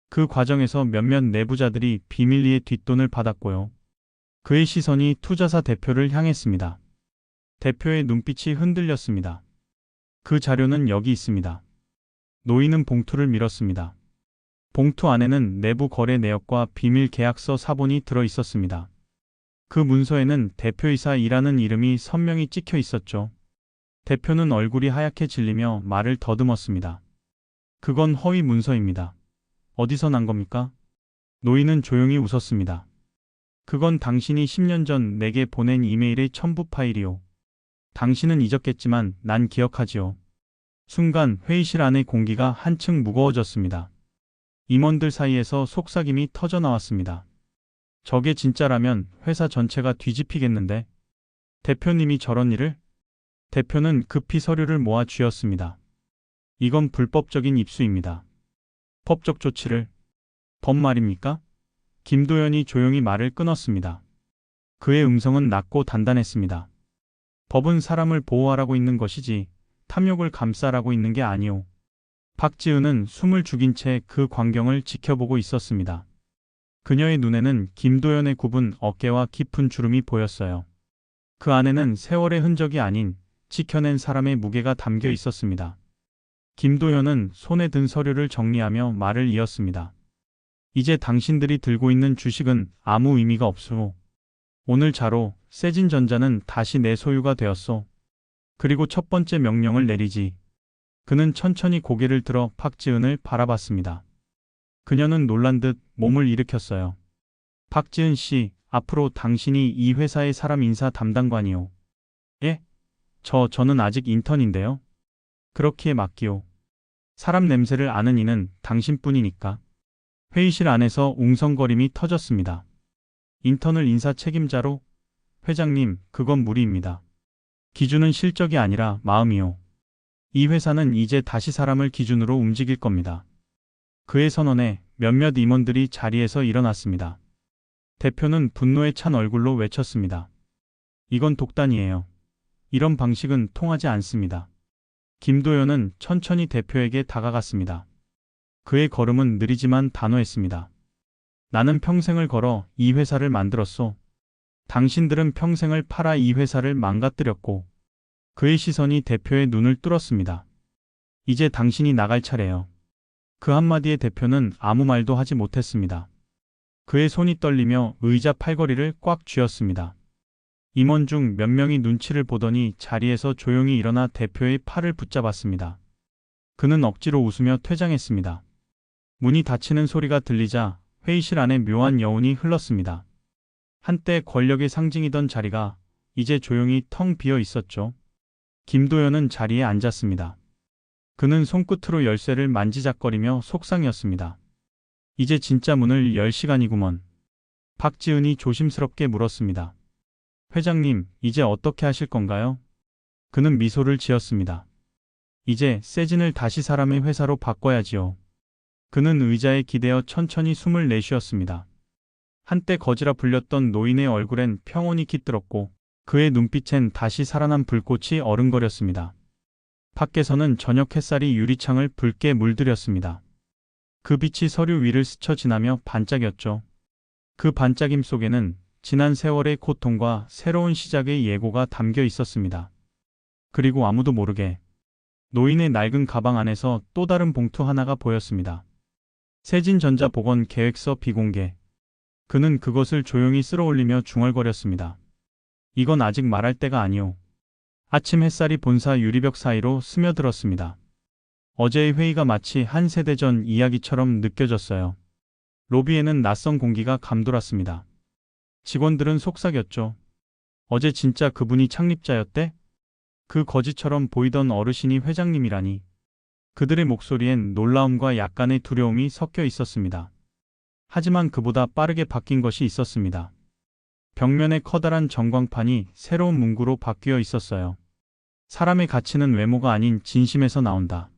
그 과정에서 몇몇 내부자들이 비밀리에 뒷돈을 받았고요. 그의 시선이 투자사 대표를 향했습니다. 대표의 눈빛이 흔들렸습니다. 그 자료는 여기 있습니다. 노인은 봉투를 밀었습니다. 봉투 안에는 내부 거래 내역과 비밀 계약서 사본이 들어 있었습니다. 그 문서에는 대표이사이라는 이름이 선명히 찍혀 있었죠. 대표는 얼굴이 하얗게 질리며 말을 더듬었습니다. 그건 허위 문서입니다. 어디서 난 겁니까? 노인은 조용히 웃었습니다. 그건 당신이 10년 전 내게 보낸 이메일의 첨부 파일이오. 당신은 잊었겠지만 난 기억하지요. 순간 회의실 안의 공기가 한층 무거워졌습니다. 임원들 사이에서 속삭임이 터져나왔습니다. 저게 진짜라면 회사 전체가 뒤집히겠는데. 대표님이 저런 일을? 대표는 급히 서류를 모아 쥐었습니다. 이건 불법적인 입수입니다. 법적 조치를. 법 말입니까? 김도연이 조용히 말을 끊었습니다. 그의 음성은 낮고 단단했습니다. 법은 사람을 보호하라고 있는 것이지 탐욕을 감싸라고 있는 게 아니오. 박지은은 숨을 죽인 채 그 광경을 지켜보고 있었습니다. 그녀의 눈에는 김도연의 굽은 어깨와 깊은 주름이 보였어요. 그 안에는 세월의 흔적이 아닌 지켜낸 사람의 무게가 담겨 있었습니다. 김도연은 손에 든 서류를 정리하며 말을 이었습니다. 이제 당신들이 들고 있는 주식은 아무 의미가 없소. 오늘 자로 세진전자는 다시 내 소유가 되었소. 그리고 첫 번째 명령을 내리지. 그는 천천히 고개를 들어 박지은을 바라봤습니다. 그녀는 놀란 듯 몸을 일으켰어요. 박지은 씨, 앞으로 당신이 이 회사의 사람 인사 담당관이오. 예? 저는 아직 인턴인데요. 그렇기에 맡기오. 사람 냄새를 아는 이는 당신뿐이니까. 회의실 안에서 웅성거림이 터졌습니다. 인턴을 인사 책임자로? 회장님, 그건 무리입니다. 기준은 실적이 아니라 마음이오. 이 회사는 이제 다시 사람을 기준으로 움직일 겁니다. 그의 선언에 몇몇 임원들이 자리에서 일어났습니다. 대표는 분노에 찬 얼굴로 외쳤습니다. 이건 독단이에요. 이런 방식은 통하지 않습니다. 김도연은 천천히 대표에게 다가갔습니다. 그의 걸음은 느리지만 단호했습니다. 나는 평생을 걸어 이 회사를 만들었소. 당신들은 평생을 팔아 이 회사를 망가뜨렸고. 그의 시선이 대표의 눈을 뚫었습니다. 이제 당신이 나갈 차례요. 그 한마디에 대표는 아무 말도 하지 못했습니다. 그의 손이 떨리며 의자 팔걸이를 꽉 쥐었습니다. 임원 중 몇 명이 눈치를 보더니 자리에서 조용히 일어나 대표의 팔을 붙잡았습니다. 그는 억지로 웃으며 퇴장했습니다. 문이 닫히는 소리가 들리자 회의실 안에 묘한 여운이 흘렀습니다. 한때 권력의 상징이던 자리가 이제 조용히 텅 비어 있었죠. 김도연은 자리에 앉았습니다. 그는 손끝으로 열쇠를 만지작거리며 속상이었습니다. 이제 진짜 문을 열 시간이구먼. 박지은이 조심스럽게 물었습니다. 회장님, 이제 어떻게 하실 건가요? 그는 미소를 지었습니다. 이제 세진을 다시 사람의 회사로 바꿔야지요. 그는 의자에 기대어 천천히 숨을 내쉬었습니다. 한때 거지라 불렸던 노인의 얼굴엔 평온이 깃들었고 그의 눈빛엔 다시 살아난 불꽃이 어른거렸습니다. 밖에서는 저녁 햇살이 유리창을 붉게 물들였습니다. 그 빛이 서류 위를 스쳐 지나며 반짝였죠. 그 반짝임 속에는 지난 세월의 고통과 새로운 시작의 예고가 담겨 있었습니다. 그리고 아무도 모르게 노인의 낡은 가방 안에서 또 다른 봉투 하나가 보였습니다. 세진전자 복원 계획서 비공개. 그는 그것을 조용히 쓸어올리며 중얼거렸습니다. 이건 아직 말할 때가 아니오. 아침 햇살이 본사 유리벽 사이로 스며들었습니다. 어제의 회의가 마치 한 세대 전 이야기처럼 느껴졌어요. 로비에는 낯선 공기가 감돌았습니다. 직원들은 속삭였죠. 어제 진짜 그분이 창립자였대? 그 거지처럼 보이던 어르신이 회장님이라니. 그들의 목소리엔 놀라움과 약간의 두려움이 섞여 있었습니다. 하지만 그보다 빠르게 바뀐 것이 있었습니다. 벽면에 커다란 전광판이 새로운 문구로 바뀌어 있었어요. 사람의 가치는 외모가 아닌 진심에서 나온다.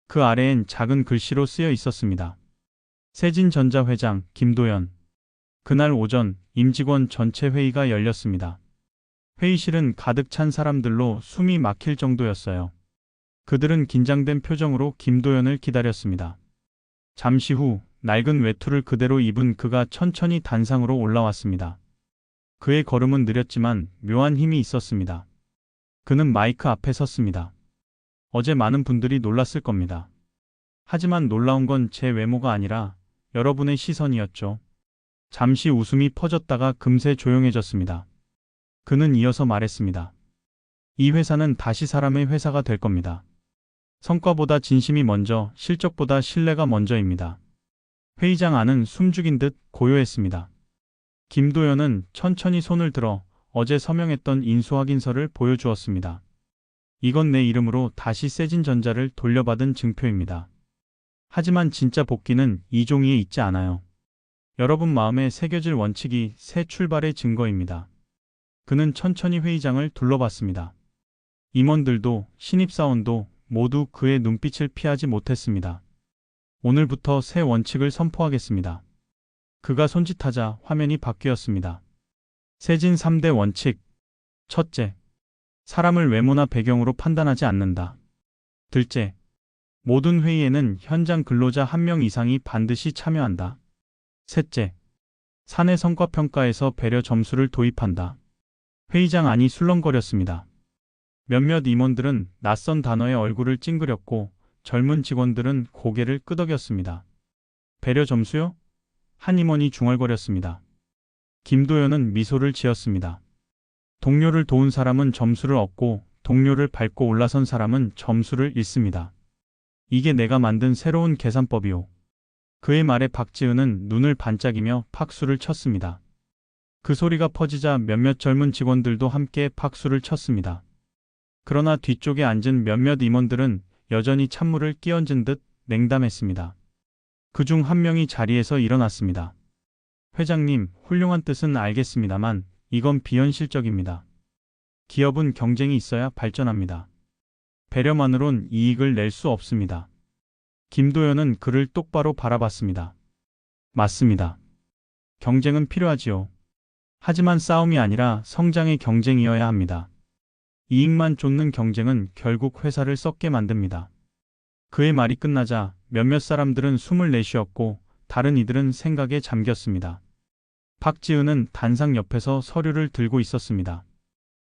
그 아래엔 작은 글씨로 쓰여 있었습니다. 세진전자 회장 김도연. 그날 오전 임직원 전체 회의가 열렸습니다. 회의실은 가득 찬 사람들로 숨이 막힐 정도였어요. 그들은 긴장된 표정으로 김도연을 기다렸습니다. 잠시 후 낡은 외투를 그대로 입은 그가 천천히 단상으로 올라왔습니다. 그의 걸음은 느렸지만 묘한 힘이 있었습니다. 그는 마이크 앞에 섰습니다. 어제 많은 분들이 놀랐을 겁니다. 하지만 놀라운 건 제 외모가 아니라 여러분의 시선이었죠. 잠시 웃음이 퍼졌다가 금세 조용해졌습니다. 그는 이어서 말했습니다. 이 회사는 다시 사람의 회사가 될 겁니다. 성과보다 진심이 먼저, 실적보다 신뢰가 먼저입니다. 회의장 안은 숨죽인 듯 고요했습니다. 김도연은 천천히 손을 들어 어제 서명했던 인수확인서를 보여주었습니다. 이건 내 이름으로 다시 세진전자를 돌려받은 증표입니다. 하지만 진짜 복귀는 이 종이에 있지 않아요. 여러분 마음에 새겨질 원칙이 새 출발의 증거입니다. 그는 천천히 회의장을 둘러봤습니다. 임원들도 신입사원도 모두 그의 눈빛을 피하지 못했습니다. 오늘부터 새 원칙을 선포하겠습니다. 그가 손짓하자 화면이 바뀌었습니다. 세진 3대 원칙. 첫째, 사람을 외모나 배경으로 판단하지 않는다. 둘째, 모든 회의에는 현장 근로자 1명 이상이 반드시 참여한다. 셋째, 사내 성과평가에서 배려 점수를 도입한다. 회의장 안이 술렁거렸습니다. 몇몇 임원들은 낯선 단어에 얼굴을 찡그렸고 젊은 직원들은 고개를 끄덕였습니다. 배려 점수요? 한 임원이 중얼거렸습니다. 김도연은 미소를 지었습니다. 동료를 도운 사람은 점수를 얻고 동료를 밟고 올라선 사람은 점수를 잃습니다. 이게 내가 만든 새로운 계산법이오. 그의 말에 박지은은 눈을 반짝이며 박수를 쳤습니다. 그 소리가 퍼지자 몇몇 젊은 직원들도 함께 박수를 쳤습니다. 그러나 뒤쪽에 앉은 몇몇 임원들은 여전히 찬물을 끼얹은 듯 냉담했습니다. 그중 한 명이 자리에서 일어났습니다. 회장님, 훌륭한 뜻은 알겠습니다만 이건 비현실적입니다. 기업은 경쟁이 있어야 발전합니다. 배려만으론 이익을 낼 수 없습니다. 김도연은 그를 똑바로 바라봤습니다. 맞습니다. 경쟁은 필요하지요. 하지만 싸움이 아니라 성장의 경쟁이어야 합니다. 이익만 쫓는 경쟁은 결국 회사를 썩게 만듭니다. 그의 말이 끝나자 몇몇 사람들은 숨을 내쉬었고 다른 이들은 생각에 잠겼습니다. 박지은은 단상 옆에서 서류를 들고 있었습니다.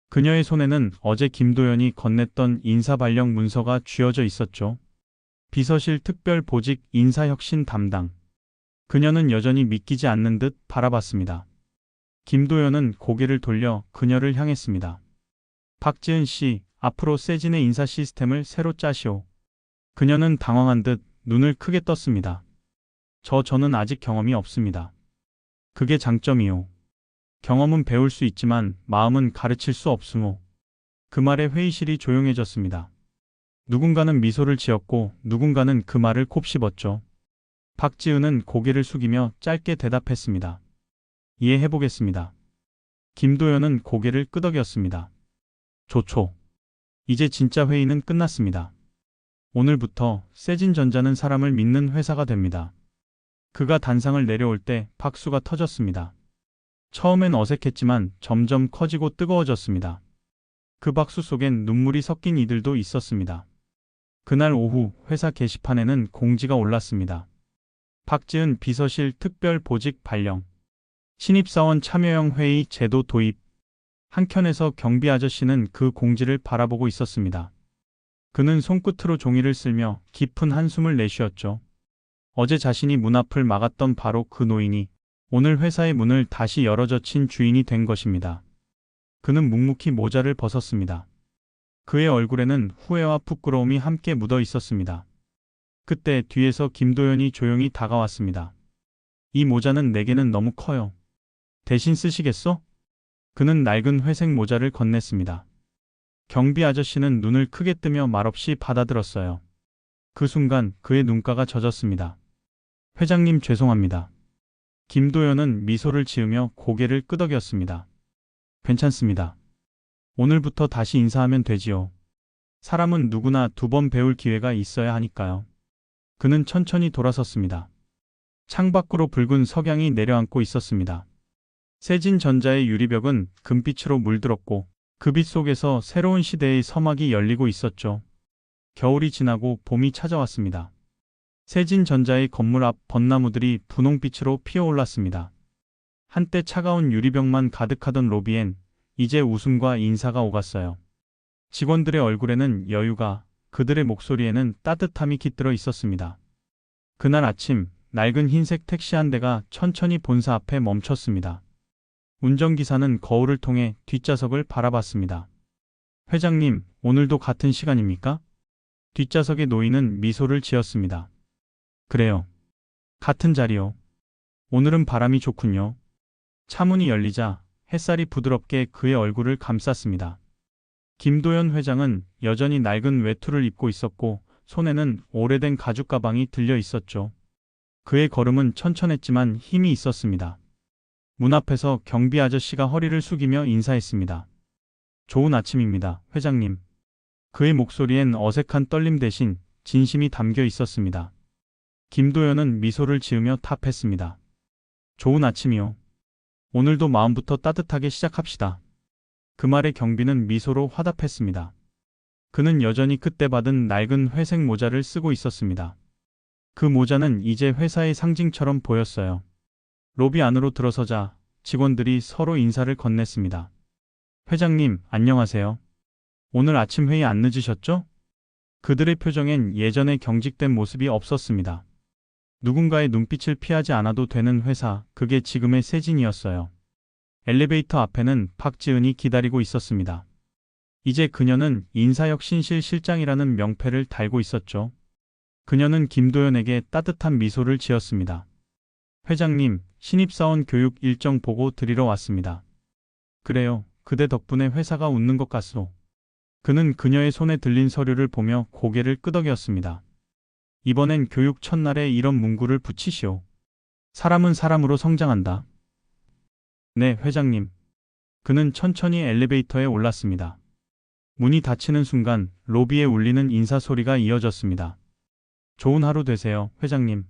그녀의 손에는 어제 김도연이 건넸던 인사발령 문서가 쥐어져 있었죠. 비서실 특별보직 인사혁신 담당. 그녀는 여전히 믿기지 않는 듯 바라봤습니다. 김도연은 고개를 돌려 그녀를 향했습니다. 박지은 씨, 앞으로 세진의 인사 시스템을 새로 짜시오. 그녀는 당황한 듯 눈을 크게 떴습니다. 저는 아직 경험이 없습니다. 그게 장점이오. 경험은 배울 수 있지만 마음은 가르칠 수 없으모. 그 말에 회의실이 조용해졌습니다. 누군가는 미소를 지었고 누군가는 그 말을 곱씹었죠. 박지은은 고개를 숙이며 짧게 대답했습니다. 이해해보겠습니다. 김도연은 고개를 끄덕였습니다. 좋죠. 이제 진짜 회의는 끝났습니다. 오늘부터 세진전자는 사람을 믿는 회사가 됩니다. 그가 단상을 내려올 때 박수가 터졌습니다. 처음엔 어색했지만 점점 커지고 뜨거워졌습니다. 그 박수 속엔 눈물이 섞인 이들도 있었습니다. 그날 오후 회사 게시판에는 공지가 올랐습니다. 박지은 비서실 특별 보직 발령, 신입사원 참여형 회의 제도 도입. 한켠에서 경비 아저씨는 그 공지를 바라보고 있었습니다. 그는 손끝으로 종이를 쓸며 깊은 한숨을 내쉬었죠. 어제 자신이 문 앞을 막았던 바로 그 노인이 오늘 회사의 문을 다시 열어젖힌 주인이 된 것입니다. 그는 묵묵히 모자를 벗었습니다. 그의 얼굴에는 후회와 부끄러움이 함께 묻어 있었습니다. 그때 뒤에서 김도연이 조용히 다가왔습니다. 이 모자는 내게는 너무 커요. 대신 쓰시겠어? 그는 낡은 회색 모자를 건넸습니다. 경비 아저씨는 눈을 크게 뜨며 말없이 받아들었어요. 그 순간 그의 눈가가 젖었습니다. 회장님 죄송합니다. 김도연은 미소를 지으며 고개를 끄덕였습니다. 괜찮습니다. 오늘부터 다시 인사하면 되지요. 사람은 누구나 두 번 배울 기회가 있어야 하니까요. 그는 천천히 돌아섰습니다. 창밖으로 붉은 석양이 내려앉고 있었습니다. 세진전자의 유리벽은 금빛으로 물들었고 그 빛 속에서 새로운 시대의 서막이 열리고 있었죠. 겨울이 지나고 봄이 찾아왔습니다. 세진전자의 건물 앞 벚나무들이 분홍빛으로 피어올랐습니다. 한때 차가운 유리벽만 가득하던 로비엔 이제 웃음과 인사가 오갔어요. 직원들의 얼굴에는 여유가, 그들의 목소리에는 따뜻함이 깃들어 있었습니다. 그날 아침 낡은 흰색 택시 한 대가 천천히 본사 앞에 멈췄습니다. 운전기사는 거울을 통해 뒷좌석을 바라봤습니다. 회장님, 오늘도 같은 시간입니까? 뒷좌석의 노인은 미소를 지었습니다. 그래요. 같은 자리요. 오늘은 바람이 좋군요. 차문이 열리자 햇살이 부드럽게 그의 얼굴을 감쌌습니다. 김도연 회장은 여전히 낡은 외투를 입고 있었고 손에는 오래된 가죽 가방이 들려 있었죠. 그의 걸음은 천천했지만 힘이 있었습니다. 문 앞에서 경비 아저씨가 허리를 숙이며 인사했습니다. 좋은 아침입니다, 회장님. 그의 목소리엔 어색한 떨림 대신 진심이 담겨 있었습니다. 김도연은 미소를 지으며 답했습니다. 좋은 아침이요. 오늘도 마음부터 따뜻하게 시작합시다. 그 말에 경비는 미소로 화답했습니다. 그는 여전히 그때 받은 낡은 회색 모자를 쓰고 있었습니다. 그 모자는 이제 회사의 상징처럼 보였어요. 로비 안으로 들어서자 직원들이 서로 인사를 건넸습니다. 회장님, 안녕하세요. 오늘 아침 회의 안 늦으셨죠? 그들의 표정엔 예전의 경직된 모습이 없었습니다. 누군가의 눈빛을 피하지 않아도 되는 회사, 그게 지금의 세진이었어요. 엘리베이터 앞에는 박지은이 기다리고 있었습니다. 이제 그녀는 인사혁신실 실장이라는 명패를 달고 있었죠. 그녀는 김도연에게 따뜻한 미소를 지었습니다. 회장님, 신입사원 교육 일정 보고 드리러 왔습니다. 그래요, 그대 덕분에 회사가 웃는 것 같소. 그는 그녀의 손에 들린 서류를 보며 고개를 끄덕였습니다. 이번엔 교육 첫날에 이런 문구를 붙이시오. 사람은 사람으로 성장한다. 네, 회장님. 그는 천천히 엘리베이터에 올랐습니다. 문이 닫히는 순간 로비에 울리는 인사 소리가 이어졌습니다. 좋은 하루 되세요, 회장님.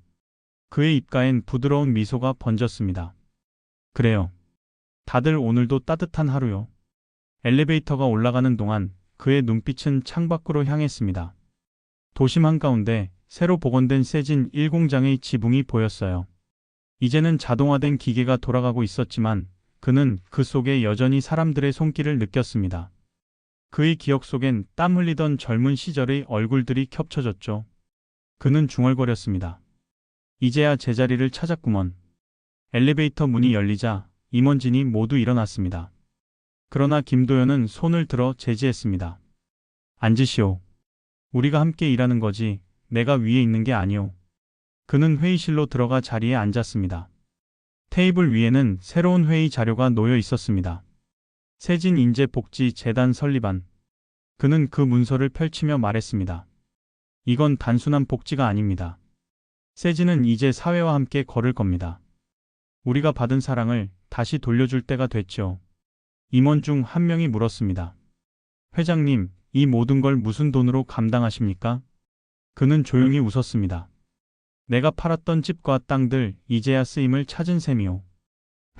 그의 입가엔 부드러운 미소가 번졌습니다. 그래요. 다들 오늘도 따뜻한 하루요. 엘리베이터가 올라가는 동안 그의 눈빛은 창밖으로 향했습니다. 도심 한가운데 새로 복원된 세진 1공장의 지붕이 보였어요. 이제는 자동화된 기계가 돌아가고 있었지만 그는 그 속에 여전히 사람들의 손길을 느꼈습니다. 그의 기억 속엔 땀 흘리던 젊은 시절의 얼굴들이 겹쳐졌죠. 그는 중얼거렸습니다. 이제야 제자리를 찾았구먼. 엘리베이터 문이 열리자 임원진이 모두 일어났습니다. 그러나 김도연은 손을 들어 제지했습니다. 앉으시오. 우리가 함께 일하는 거지 내가 위에 있는 게 아니오. 그는 회의실로 들어가 자리에 앉았습니다. 테이블 위에는 새로운 회의 자료가 놓여 있었습니다. 세진인재복지재단 설립안. 그는 그 문서를 펼치며 말했습니다. 이건 단순한 복지가 아닙니다. 세진은 이제 사회와 함께 걸을 겁니다. 우리가 받은 사랑을 다시 돌려줄 때가 됐죠. 임원 중 한 명이 물었습니다. 회장님, 이 모든 걸 무슨 돈으로 감당하십니까? 그는 조용히 웃었습니다. 내가 팔았던 집과 땅들 이제야 쓰임을 찾은 셈이오.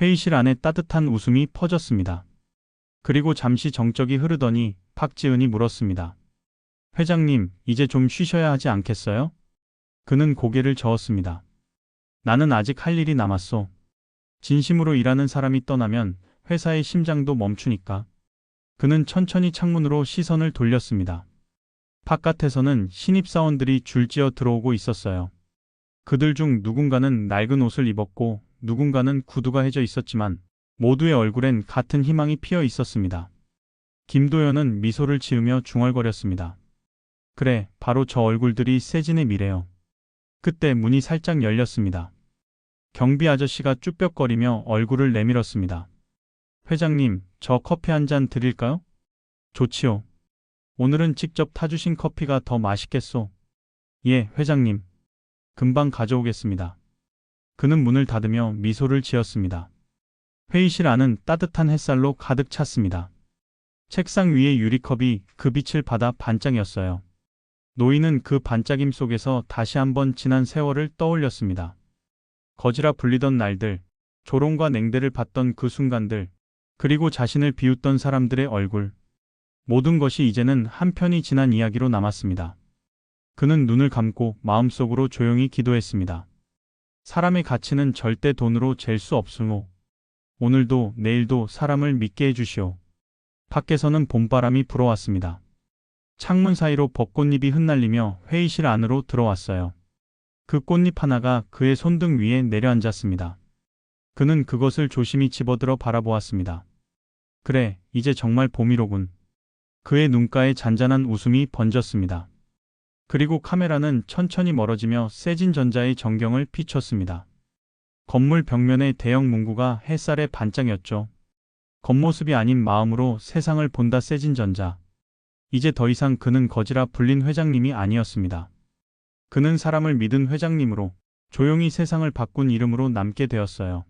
회의실 안에 따뜻한 웃음이 퍼졌습니다. 그리고 잠시 정적이 흐르더니 박지은이 물었습니다. 회장님, 이제 좀 쉬셔야 하지 않겠어요? 그는 고개를 저었습니다. 나는 아직 할 일이 남았소. 진심으로 일하는 사람이 떠나면 회사의 심장도 멈추니까. 그는 천천히 창문으로 시선을 돌렸습니다. 바깥에서는 신입사원들이 줄지어 들어오고 있었어요. 그들 중 누군가는 낡은 옷을 입었고 누군가는 구두가 해져 있었지만 모두의 얼굴엔 같은 희망이 피어 있었습니다. 김도연은 미소를 지으며 중얼거렸습니다. 그래, 바로 저 얼굴들이 세진의 미래요. 그때 문이 살짝 열렸습니다. 경비 아저씨가 쭈뼛거리며 얼굴을 내밀었습니다. 회장님, 저 커피 한 잔 드릴까요? 좋지요. 오늘은 직접 타주신 커피가 더 맛있겠소. 예, 회장님. 금방 가져오겠습니다. 그는 문을 닫으며 미소를 지었습니다. 회의실 안은 따뜻한 햇살로 가득 찼습니다. 책상 위의 유리컵이 그 빛을 받아 반짝였어요. 노인은 그 반짝임 속에서 다시 한번 지난 세월을 떠올렸습니다. 거지라 불리던 날들, 조롱과 냉대를 받던 그 순간들, 그리고 자신을 비웃던 사람들의 얼굴. 모든 것이 이제는 한편이 지난 이야기로 남았습니다. 그는 눈을 감고 마음속으로 조용히 기도했습니다. 사람의 가치는 절대 돈으로 잴 수 없으므로 오늘도 내일도 사람을 믿게 해주시오. 밖에서는 봄바람이 불어왔습니다. 창문 사이로 벚꽃잎이 흩날리며 회의실 안으로 들어왔어요. 그 꽃잎 하나가 그의 손등 위에 내려앉았습니다. 그는 그것을 조심히 집어들어 바라보았습니다. 그래, 이제 정말 봄이로군. 그의 눈가에 잔잔한 웃음이 번졌습니다. 그리고 카메라는 천천히 멀어지며 세진전자의 전경을 비췄습니다. 건물 벽면의 대형 문구가 햇살에 반짝였죠. 겉모습이 아닌 마음으로 세상을 본다 세진전자. 이제 더 이상 그는 거지라 불린 회장님이 아니었습니다. 그는 사람을 믿은 회장님으로 조용히 세상을 바꾼 이름으로 남게 되었어요.